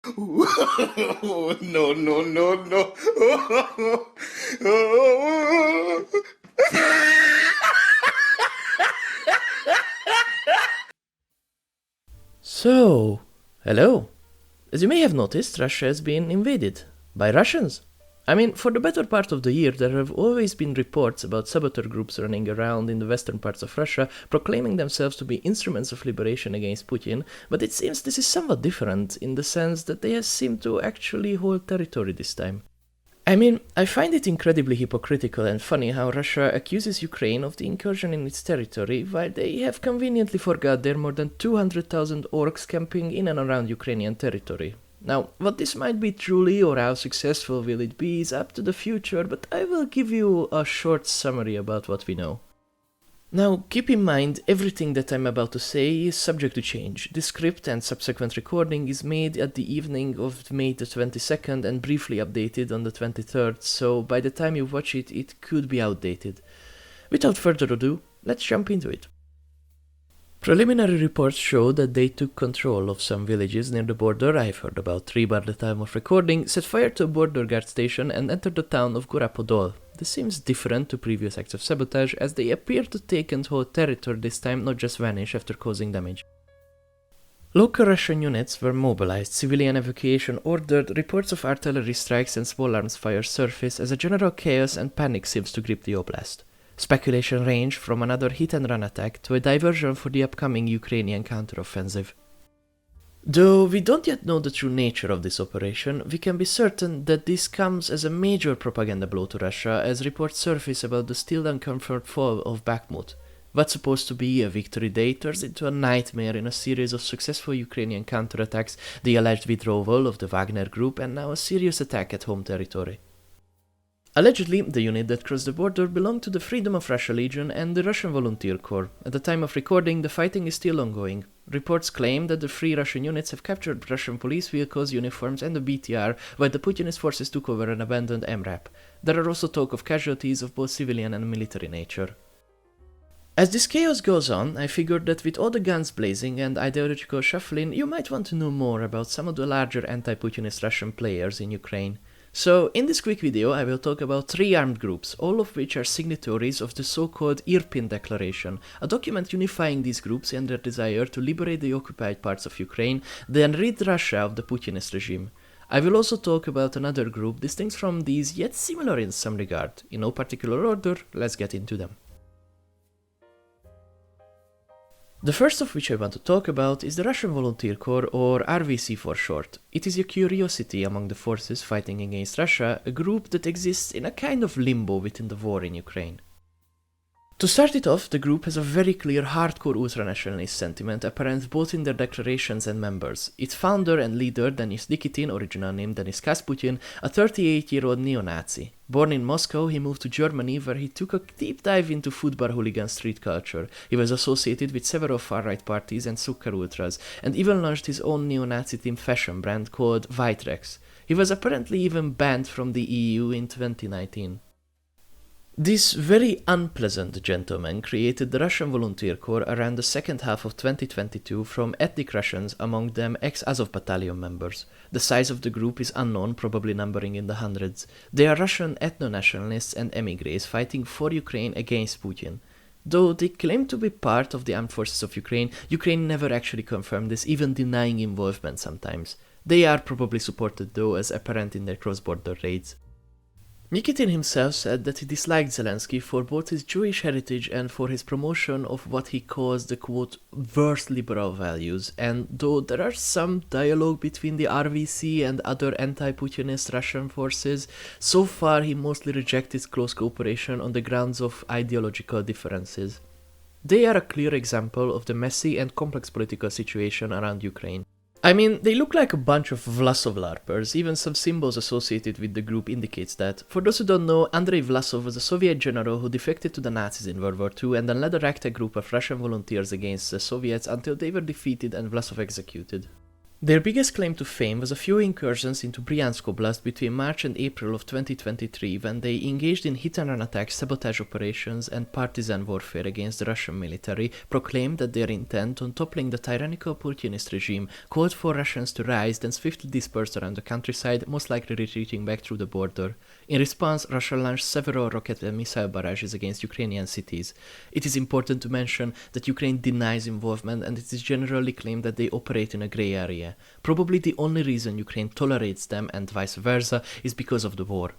No, no, no, no. So, hello. As you may have noticed, Russia has been invaded by Russians. I mean, for the better part of the year, there have always been reports about saboteur groups running around in the western parts of Russia, proclaiming themselves to be instruments of liberation against Putin, but it seems this is somewhat different in the sense that they have seemed to actually hold territory this time. I mean, I find it incredibly hypocritical and funny how Russia accuses Ukraine of the incursion in its territory, while they have conveniently forgot there are more than 200,000 orcs camping in and around Ukrainian territory. Now, what this might be truly or how successful will it be is up to the future, but I will give you a short summary about what we know. Now, keep in mind, everything that I'm about to say is subject to change. The script and subsequent recording is made at the evening of May the 22nd and briefly updated on the 23rd, so by the time you watch it, it could be outdated. Without further ado, let's jump into it. Preliminary reports show that they took control of some villages near the border. I've heard about 3 by the time of recording, set fire to a border guard station and entered the town of Gorapodol. This seems different to previous acts of sabotage, as they appear to take and hold territory this time, not just vanish after causing damage. Local Russian units were mobilized, civilian evacuation ordered, reports of artillery strikes and small arms fire surface as a general chaos and panic seems to grip the oblast. Speculation range from another hit-and-run attack to a diversion for the upcoming Ukrainian counteroffensive. Though we don't yet know the true nature of this operation, we can be certain that this comes as a major propaganda blow to Russia as reports surface about the still unconfirmed fall of Bakhmut. What's supposed to be a victory day turns into a nightmare in a series of successful Ukrainian counterattacks, the alleged withdrawal of the Wagner group, and now a serious attack at home territory. Allegedly, the unit that crossed the border belonged to the Freedom of Russia Legion and the Russian Volunteer Corps. At the time of recording, the fighting is still ongoing. Reports claim that the 3 Russian units have captured Russian police vehicles, uniforms, and the BTR, while the Putinist forces took over an abandoned MRAP. There are also talk of casualties of both civilian and military nature. As this chaos goes on, I figured that with all the guns blazing and ideological shuffling, you might want to know more about some of the larger anti-Putinist Russian players in Ukraine. So, in this quick video, I will talk about 3 armed groups, all of which are signatories of the so-called Irpin Declaration, a document unifying these groups and their desire to liberate the occupied parts of Ukraine, then rid Russia of the Putinist regime. I will also talk about another group distinct from these, yet similar in some regard. In no particular order, let's get into them. The first of which I want to talk about is the Russian Volunteer Corps, or RVC for short. It is a curiosity among the forces fighting against Russia, a group that exists in a kind of limbo within the war in Ukraine. To start it off, the group has a very clear hardcore ultranationalist sentiment apparent both in their declarations and members. Its founder and leader, Denis Nikitin, original name Denis Kasputin, a 38-year-old neo-Nazi. Born in Moscow, he moved to Germany where he took a deep dive into football hooligan street culture. He was associated with several far-right parties and Zucker Ultras, and even launched his own neo-Nazi themed fashion brand called White He was apparently even banned from the EU in 2019. This very unpleasant gentleman created the Russian Volunteer Corps around the second half of 2022 from ethnic Russians, among them ex-Azov battalion members. The size of the group is unknown, probably numbering in the hundreds. They are Russian ethno-nationalists and emigres fighting for Ukraine against Putin. Though they claim to be part of the armed forces of Ukraine, Ukraine never actually confirmed this, even denying involvement sometimes. They are probably supported though, as apparent in their cross-border raids. Nikitin himself said that he disliked Zelensky for both his Jewish heritage and for his promotion of what he calls the quote worst liberal values, and though there are some dialogue between the RVC and other anti-Putinist Russian forces, so far he mostly rejected close cooperation on the grounds of ideological differences. They are a clear example of the messy and complex political situation around Ukraine. I mean, they look like a bunch of Vlasov LARPers, even some symbols associated with the group indicates that. For those who don't know, Andrei Vlasov was a Soviet general who defected to the Nazis in World War II and then led a ragtag group of Russian volunteers against the Soviets until they were defeated and Vlasov executed. Their biggest claim to fame was a few incursions into Bryansk Oblast between March and April of 2023 when they engaged in hit-and-run attacks, sabotage operations and partisan warfare against the Russian military, proclaimed that their intent on toppling the tyrannical Putinist regime, called for Russians to rise, then swiftly dispersed around the countryside, most likely retreating back through the border. In response, Russia launched several rocket and missile barrages against Ukrainian cities. It is important to mention that Ukraine denies involvement, and it is generally claimed that they operate in a grey area. Probably the only reason Ukraine tolerates them and vice versa is because of the war.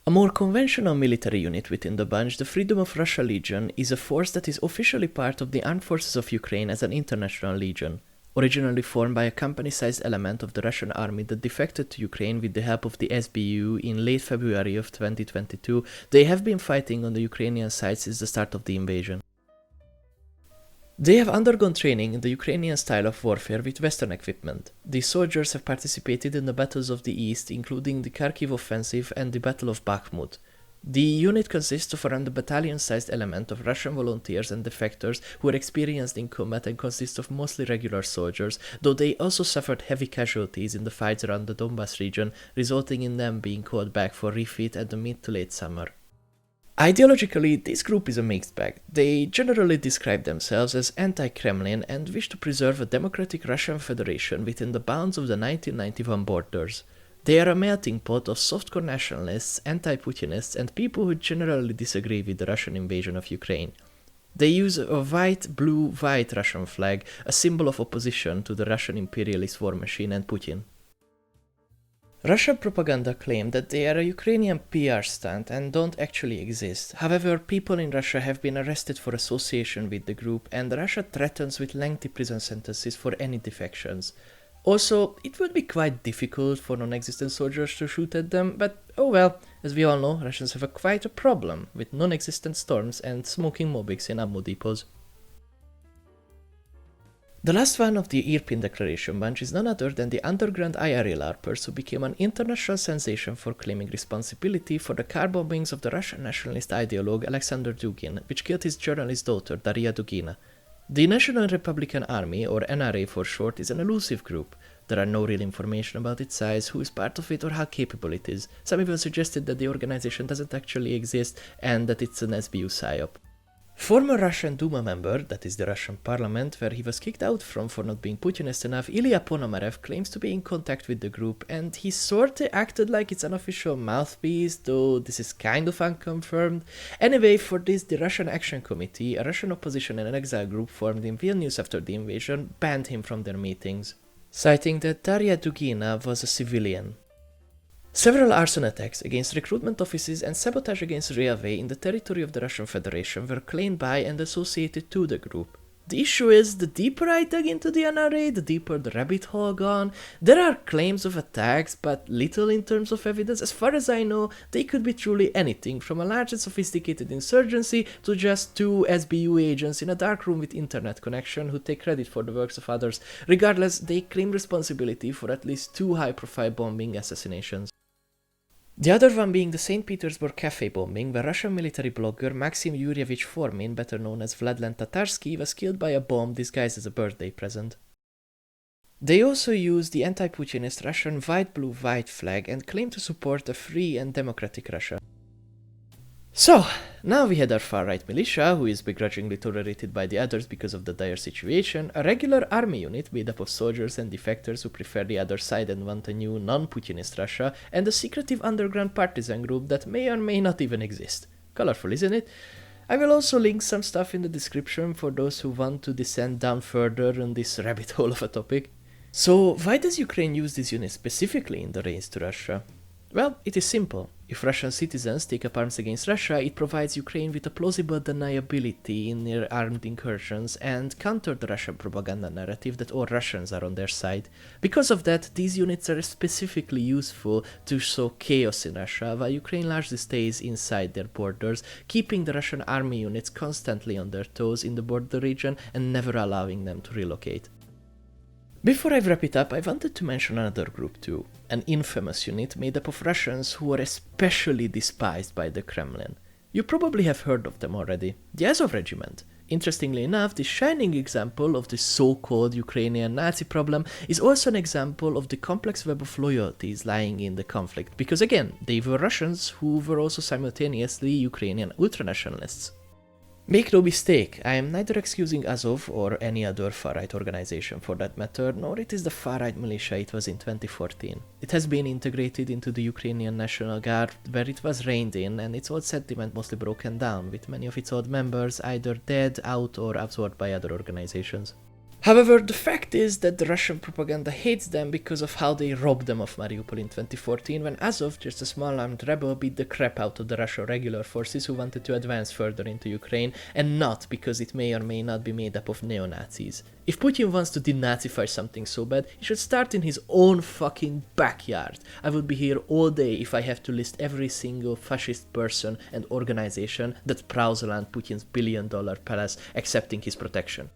A more conventional military unit within the bunch, the Freedom of Russia Legion, is a force that is officially part of the Armed Forces of Ukraine as an international legion. Originally formed by a company-sized element of the Russian army that defected to Ukraine with the help of the SBU in late February of 2022, they have been fighting on the Ukrainian side since the start of the invasion. They have undergone training in the Ukrainian style of warfare with Western equipment. These soldiers have participated in the battles of the East, including the Kharkiv offensive and the Battle of Bakhmut. The unit consists of around a battalion-sized element of Russian volunteers and defectors who are experienced in combat and consists of mostly regular soldiers, though they also suffered heavy casualties in the fights around the Donbas region, resulting in them being called back for refit at the mid to late summer. Ideologically, this group is a mixed bag. They generally describe themselves as anti-Kremlin and wish to preserve a democratic Russian Federation within the bounds of the 1991 borders. They are a melting pot of softcore nationalists, anti-Putinists, and people who generally disagree with the Russian invasion of Ukraine. They use a white, blue, white Russian flag, a symbol of opposition to the Russian imperialist war machine and Putin. Russian propaganda claim that they are a Ukrainian PR stunt and don't actually exist. However, people in Russia have been arrested for association with the group, and Russia threatens with lengthy prison sentences for any defections. Also, it would be quite difficult for non-existent soldiers to shoot at them, but oh well, as we all know, Russians have quite a problem with non-existent storms and smoking mobics in ammo depots. The last one of the Irpin Declaration bunch is none other than the underground IRA LARPers who became an international sensation for claiming responsibility for the car bombings of the Russian nationalist ideologue Alexander Dugin, which killed his journalist daughter Daria Dugina. The National Republican Army, or NRA for short, is an elusive group. There are no real information about its size, who is part of it, or how capable it is. Some even suggested that the organization doesn't actually exist and that it's an SBU psyop. Former Russian Duma member, that is the Russian parliament, where he was kicked out from for not being Putinist enough, Ilya Ponomarev claims to be in contact with the group, and he sorta acted like its unofficial mouthpiece, though this is kind of unconfirmed. Anyway, for this, the Russian Action Committee, a Russian opposition and exile group formed in Vilnius after the invasion, banned him from their meetings, citing that Daria Dugina was a civilian. Several arson attacks against recruitment offices and sabotage against railway in the territory of the Russian Federation were claimed by and associated to the group. The issue is, the deeper I dug into the NRA, the deeper the rabbit hole gone. There are claims of attacks, but little in terms of evidence. As far as I know, they could be truly anything, from a large and sophisticated insurgency to just two SBU agents in a dark room with internet connection who take credit for the works of others. Regardless, they claim responsibility for at least two high-profile bombing assassinations. The other one being the St. Petersburg cafe bombing, where Russian military blogger Maxim Yuryevich Formin, better known as Vladlen Tatarsky, was killed by a bomb disguised as a birthday present. They also used the anti-Putinist Russian white-blue-white flag and claimed to support a free and democratic Russia. So, now we had our far-right militia, who is begrudgingly tolerated by the others because of the dire situation, a regular army unit made up of soldiers and defectors who prefer the other side and want a new, non-Putinist Russia, and a secretive underground partisan group that may or may not even exist. Colorful, isn't it? I will also link some stuff in the description for those who want to descend down further on this rabbit hole of a topic. So, why does Ukraine use this unit specifically in the race to Russia? Well, it is simple. If Russian citizens take up arms against Russia, it provides Ukraine with a plausible deniability in their armed incursions and counter the Russian propaganda narrative that all Russians are on their side. Because of that, these units are specifically useful to sow chaos in Russia, while Ukraine largely stays inside their borders, keeping the Russian army units constantly on their toes in the border region and never allowing them to relocate. Before I wrap it up, I wanted to mention another group too, an infamous unit made up of Russians who are especially despised by the Kremlin. You probably have heard of them already, the Azov regiment. Interestingly enough, the shining example of the so-called Ukrainian Nazi problem is also an example of the complex web of loyalties lying in the conflict, because again, they were Russians who were also simultaneously Ukrainian ultranationalists. Make no mistake, I am neither excusing Azov or any other far-right organization for that matter, nor it is the far-right militia it was in 2014. It has been integrated into the Ukrainian National Guard, where it was reined in, and its old sentiment mostly broken down, with many of its old members either dead, out, or absorbed by other organizations. However, the fact is that the Russian propaganda hates them because of how they robbed them of Mariupol in 2014, when Azov, just a small armed rebel, beat the crap out of the Russian regular forces who wanted to advance further into Ukraine, and not because it may or may not be made up of neo-Nazis. If Putin wants to denazify something so bad, he should start in his own fucking backyard. I would be here all day if I have to list every single fascist person and organization that prowls around Putin's billion-dollar palace accepting his protection.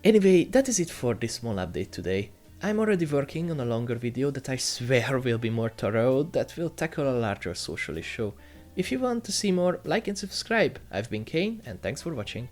Anyway, that is it for this small update today. I'm already working on a longer video that I swear will be more thorough, that will tackle a larger social issue. If you want to see more, like and subscribe. I've been Kane, and thanks for watching.